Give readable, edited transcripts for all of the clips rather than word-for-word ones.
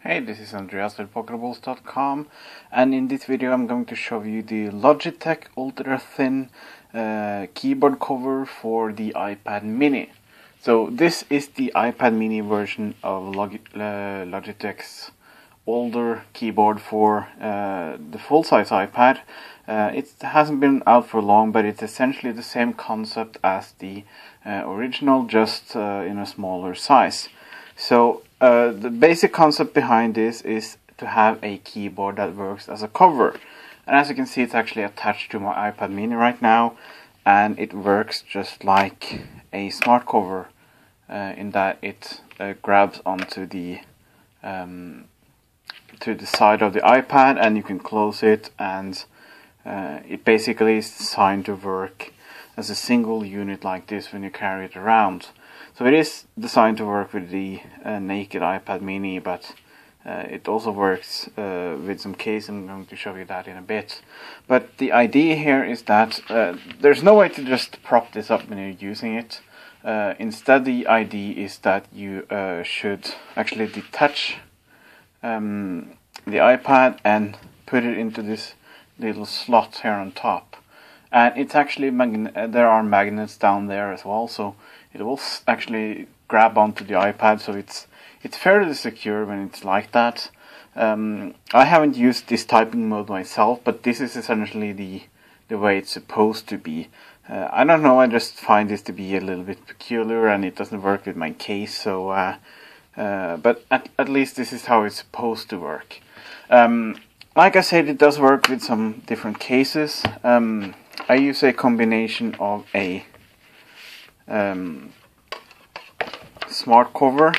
Hey, this is Andreas at Pocketables.com, and in this video I'm going to show you the Logitech Ultrathin keyboard cover for the iPad mini. So this is the iPad mini version of Logitech's older keyboard for the full-size iPad. It hasn't been out for long, but it's essentially the same concept as the original, just in a smaller size. So the basic concept behind this is to have a keyboard that works as a cover. And as you can see, it's actually attached to my iPad mini right now, and it works just like a smart cover in that it grabs onto the side of the iPad, and you can close it, and it basically is designed to work as a single unit like this when you carry it around. So it is designed to work with the naked iPad mini, but it also works with some case. I'm going to show you that in a bit. But the idea here is that there's no way to just prop this up when you're using it. Instead, the idea is that you should actually detach the iPad and put it into this little slot here on top. And it's actually there are magnets down there as well, so it will actually grab onto the iPad, so it's fairly secure when it's like that. I haven't used this typing mode myself, but this is essentially the way it's supposed to be. I don't know, I just find this to be a little bit peculiar, and it doesn't work with my case, so but at least this is how it's supposed to work. Like I said, it does work with some different cases. I use a combination of a smart cover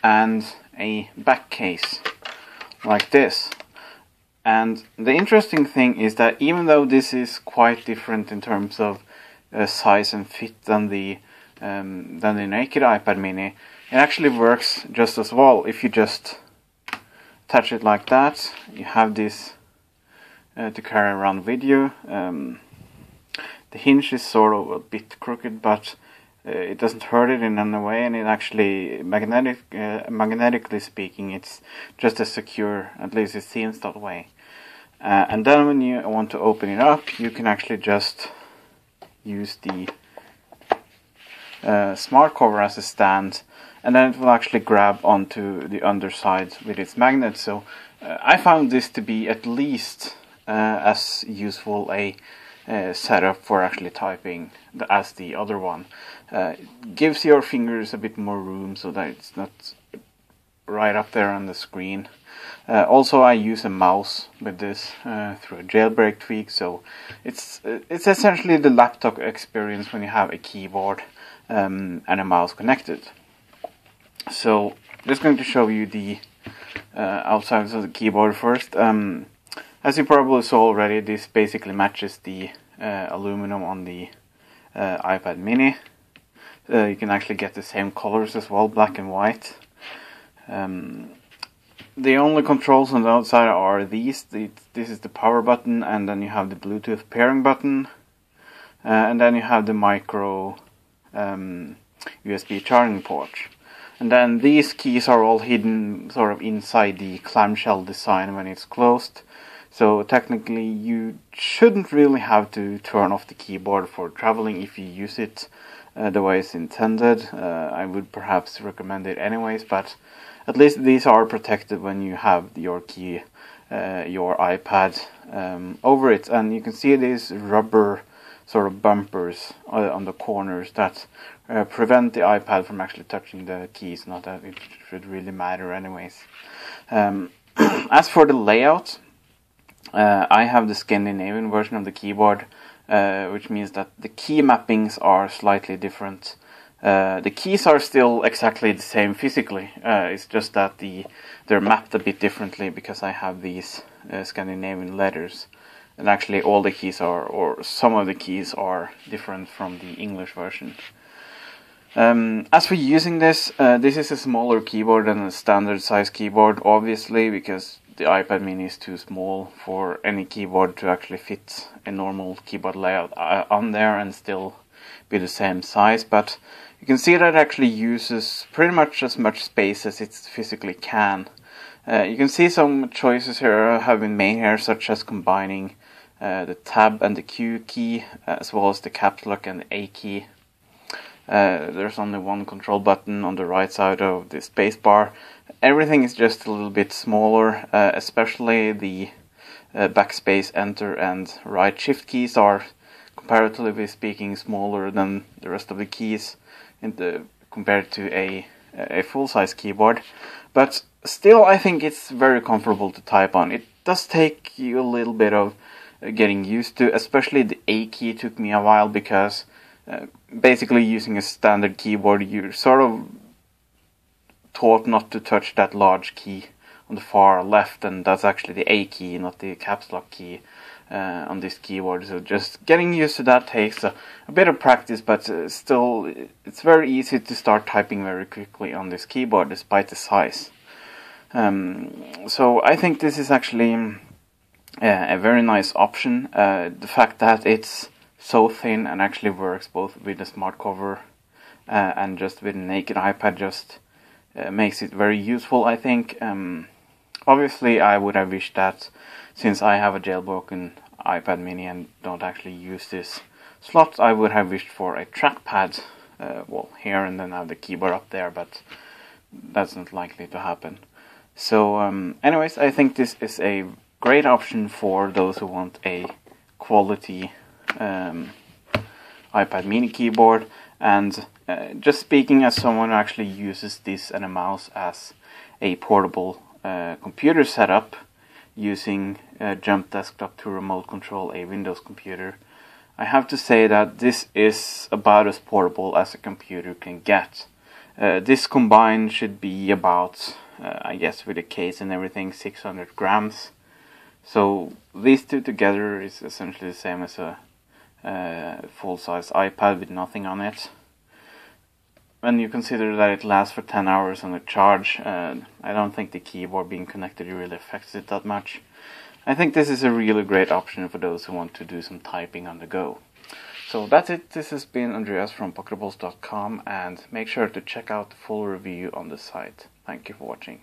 and a back case like this. And the interesting thing is that even though this is quite different in terms of size and fit than the naked iPad mini, it actually works just as well. If you just touch it like that, you have this to carry around with you. The hinge is sort of a bit crooked, but it doesn't hurt it in any way, and it actually, magnetically speaking, it's just as secure, at least it seems that way. And then when you want to open it up, you can actually just use the smart cover as a stand, and then it will actually grab onto the underside with its magnet. So I found this to be at least as useful a setup for actually typing as the other one. Gives your fingers a bit more room so that it's not right up there on the screen. Also, I use a mouse with this through a jailbreak tweak, so it's essentially the laptop experience when you have a keyboard and a mouse connected. So just going to show you the outsides of the keyboard first. As you probably saw already, this basically matches the aluminum on the iPad mini. You can actually get the same colors as well, black and white. The only controls on the outside are these. This is the power button, and then you have the Bluetooth pairing button, and then you have the micro USB charging port. And then these keys are all hidden sort of inside the clamshell design when it's closed. So technically you shouldn't really have to turn off the keyboard for traveling if you use it the way it's intended. I would perhaps recommend it anyways, but at least these are protected when you have your key, your iPad over it. And you can see these rubber sort of bumpers on the corners that prevent the iPad from actually touching the keys. Not that it should really matter anyways. As for the layout, I have the Scandinavian version of the keyboard, which means that the key mappings are slightly different. The keys are still exactly the same physically. It's just that they're mapped a bit differently because I have these Scandinavian letters. And actually all the keys are, or some of the keys are different from the English version. As for using this, this is a smaller keyboard than a standard size keyboard, obviously, because the iPad mini is too small for any keyboard to actually fit a normal keyboard layout on there and still be the same size. But you You can see that it actually uses pretty much as much space as it physically can. You can see some choices here have been made here, such as combining the tab and the Q key, as well as the caps lock and the A key. There's only one control button on the right side of the spacebar. Everything is just a little bit smaller, especially the backspace, enter, and right shift keys are, comparatively speaking, smaller than the rest of the keys compared to a full-size keyboard. But still, I think it's very comfortable to type on. It does take you a little bit of getting used to, especially the A key took me a while, because basically using a standard keyboard, you're sort of taught not to touch that large key on the far left, and that's actually the A key, not the caps lock key on this keyboard. So just getting used to that takes a bit of practice, but still it's very easy to start typing very quickly on this keyboard despite the size. So I think this is actually a very nice option. The fact that it's so thin and actually works both with the smart cover and just with a naked iPad just makes it very useful, I think. Obviously, I would have wished that, since I have a jailbroken iPad mini and don't actually use this slot, I would have wished for a trackpad, well, here, and then have the keyboard up there, but that's not likely to happen. So, anyways, I think this is a great option for those who want a quality iPad mini keyboard. And just speaking as someone who actually uses this and a mouse as a portable computer setup, using Jump Desktop to remote control a Windows computer, I have to say that this is about as portable as a computer can get. This combined should be about, I guess with the case and everything, 600 grams. So these two together is essentially the same as a full-size iPad with nothing on it. When you consider that it lasts for 10 hours on a charge, I don't think the keyboard being connected really affects it that much. I think this is a really great option for those who want to do some typing on the go. So that's it. This has been Andreas from Pocketables.com, and make sure to check out the full review on the site. Thank you for watching.